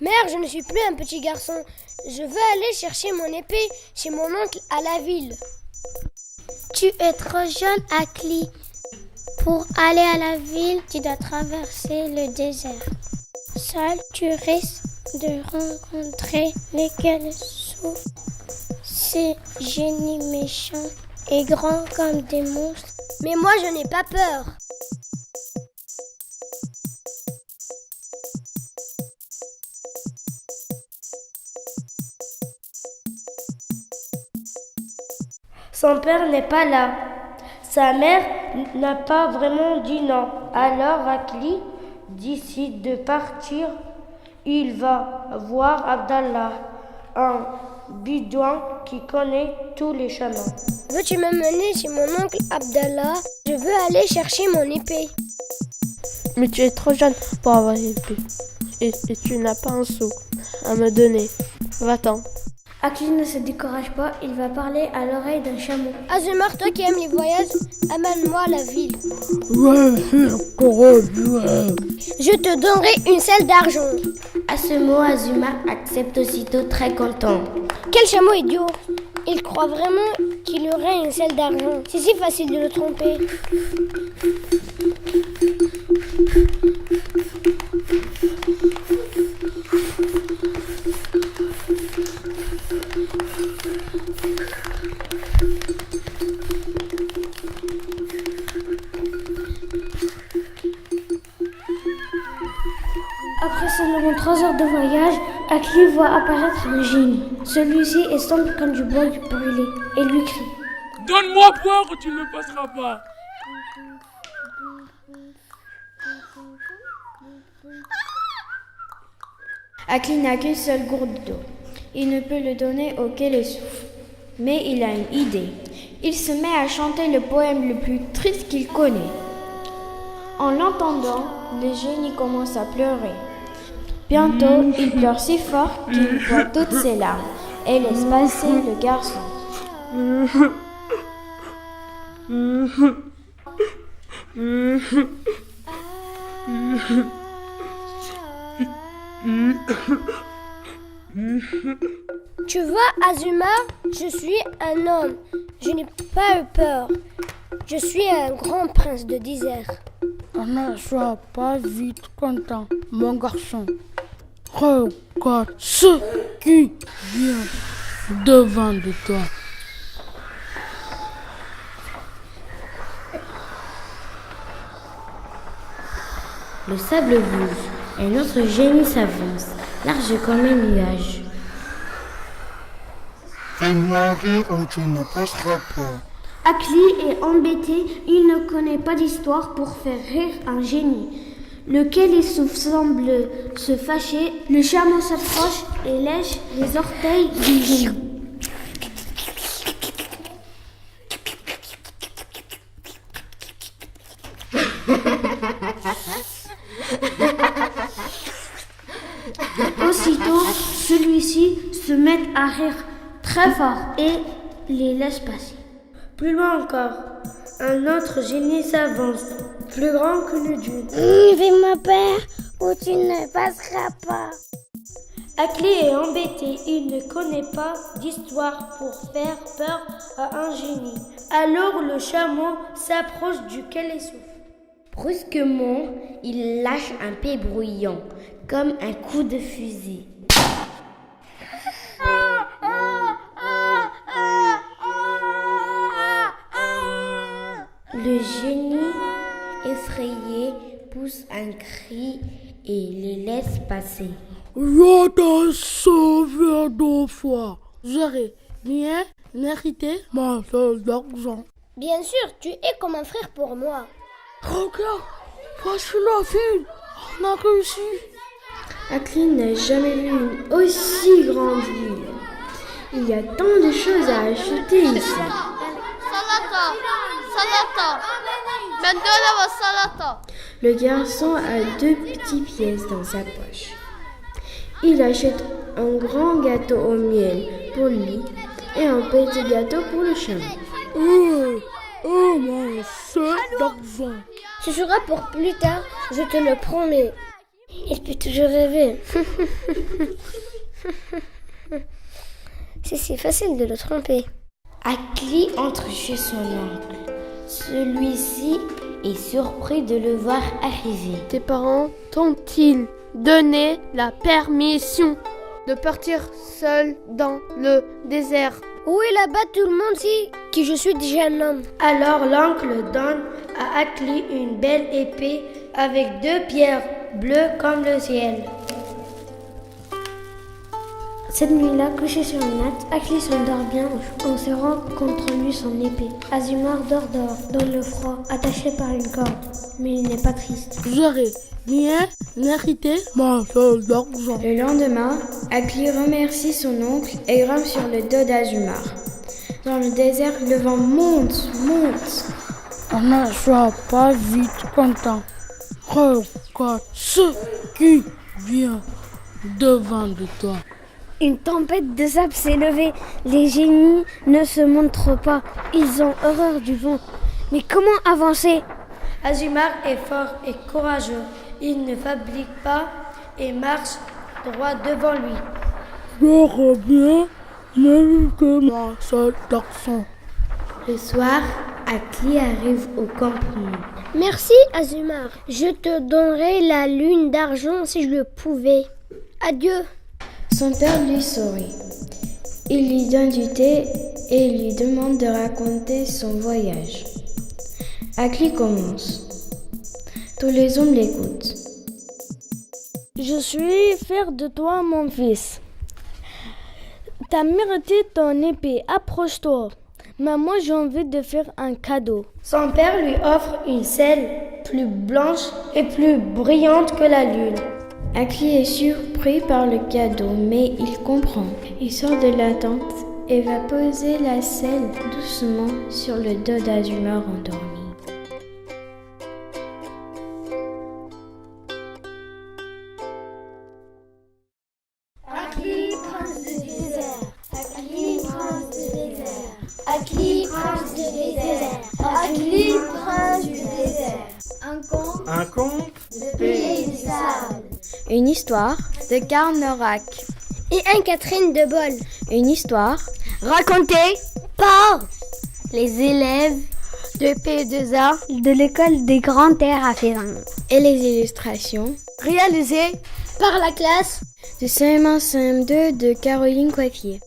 Mère, je ne suis plus un petit garçon. Je veux aller chercher mon épée chez mon oncle à la ville. Tu es trop jeune, Akli. Pour aller à la ville, tu dois traverser le désert. Seul, tu risques de rencontrer les Kelesous. Ces génies méchants et grands comme des monstres. Mais moi, je n'ai pas peur. Son père n'est pas là. Sa mère n'a pas vraiment dit non. Alors Akli décide de partir. Il va voir Abdallah, un bédouin qui connaît tous les chemins. Veux-tu m'emmener chez mon oncle Abdallah? Je veux aller chercher mon épée. Mais tu es trop jeune pour avoir une épée. Et tu n'as pas un sou à me donner. Va-t'en. Akli ne se décourage pas, il va parler à l'oreille d'un chameau. Azumar, toi qui aimes les voyages, amène-moi à la ville. Je te donnerai une selle d'argent. À ce mot, Azumar accepte aussitôt très content. Quel chameau idiot! Il croit vraiment qu'il aurait une selle d'argent. C'est si facile de le tromper. Après seulement 3 heures de voyage, Akli voit apparaître un génie. Celui-ci est sombre comme du bois brûlé et lui crie: Donne-moi boire ou tu ne passeras pas. Akli n'a qu'une seule gourde d'eau. Il ne peut le donner au Kelesous. Mais il a une idée. Il se met à chanter le poème le plus triste qu'il connaît. En l'entendant, le génie commence à pleurer. Bientôt, il pleure si fort qu'il boit toutes ses larmes et laisse passer le garçon. Tu vois, Azumar, je suis un homme. Je n'ai pas eu peur. Je suis un grand prince de désert. Ne sois pas vite content, mon garçon. Regarde ce qui vient devant de toi. Le sable bouge et notre génie s'avance, large comme un nuage. Fais-moi rire ou tu ne passeras pas. Akli est embêté, il ne connaît pas d'histoire pour faire rire un génie. Le Kelesous semble se fâcher, le chameau s'approche et lèche les orteils du génie. Aussitôt, celui-ci se met à rire très fort et les laisse passer. Plus loin encore, un autre génie s'avance, plus grand que le dune. Fais-moi peur ou tu ne passeras pas. Akli est embêté, il ne connaît pas d'histoire pour faire peur à un génie. Alors le chameau s'approche du Kelesous. Brusquement, il lâche un paix bruyant, comme un coup de fusil. Le génie, effrayé, pousse un cri et les laisse passer. Je t'ai sauvé 2 fois. J'aurais bien mérité ma seule d'argent. Bien sûr, tu es comme un frère pour moi. Regarde, voici la ville. On a réussi. Akli n'a jamais vu une aussi grande ville. Il y a tant de choses à acheter ici. Salata. Mandala salata. Le garçon a 2 petites pièces dans sa poche. Il achète un grand gâteau au miel pour lui et un petit gâteau pour le chameau. Oh mon seul d'argent. Ce sera pour plus tard, je te le promets. Il peut toujours rêver. C'est facile de le tromper. Akli entre chez son oncle. Celui-ci est surpris de le voir arriver. Tes parents t'ont-ils donné la permission de partir seul dans le désert? Oui, là-bas, tout le monde sait que je suis déjà un homme. Alors l'oncle donne à Akli une belle épée avec 2 pierres bleues comme le ciel. Cette nuit-là, couché sur une natte, Akli s'endort bien en serrant contre lui son épée. Azumar dort dans le froid, attaché par une corde. Mais il n'est pas triste. J'aurais bien mérité mon seul d'argent. Le lendemain, Akli remercie son oncle et grimpe sur le dos d'Azumar. Dans le désert, le vent monte. On ne soit pas vite content. Regarde ce qui vient devant de toi. Une tempête de sable s'est levée. Les génies ne se montrent pas. Ils ont horreur du vent. Mais comment avancer? Azumar est fort et courageux. Il ne faiblit pas et marche droit devant lui. J'aurais bien mérité mon seul d'argent. Le soir, Akli arrive au campement. Merci, Azumar. Je te donnerai la lune d'argent si je le pouvais. Adieu. Son père lui sourit. Il lui donne du thé et lui demande de raconter son voyage. Akli commence. Tous les hommes l'écoutent. Je suis fier de toi, mon fils. T'as mérité ton épée, approche-toi. Mais moi, j'ai envie de faire un cadeau. Son père lui offre une selle plus blanche et plus brillante que la lune. Akli est surpris par le cadeau, mais il comprend. Il sort de la tente et va poser la selle doucement sur le dos d'Azumar endormi. Akli, prince du désert. Akli, prince du désert. Akli, prince du désert. Akli, prince du désert. Un conte de pays du sable. Une histoire de Karl Norak. Et Anne-Catherine de Boll. Une histoire Racontée par les élèves de P2A de l'école des Grands Terres à Fézin. et les illustrations Réalisée par la classe de CM1 CM2 de Caroline Coiffier.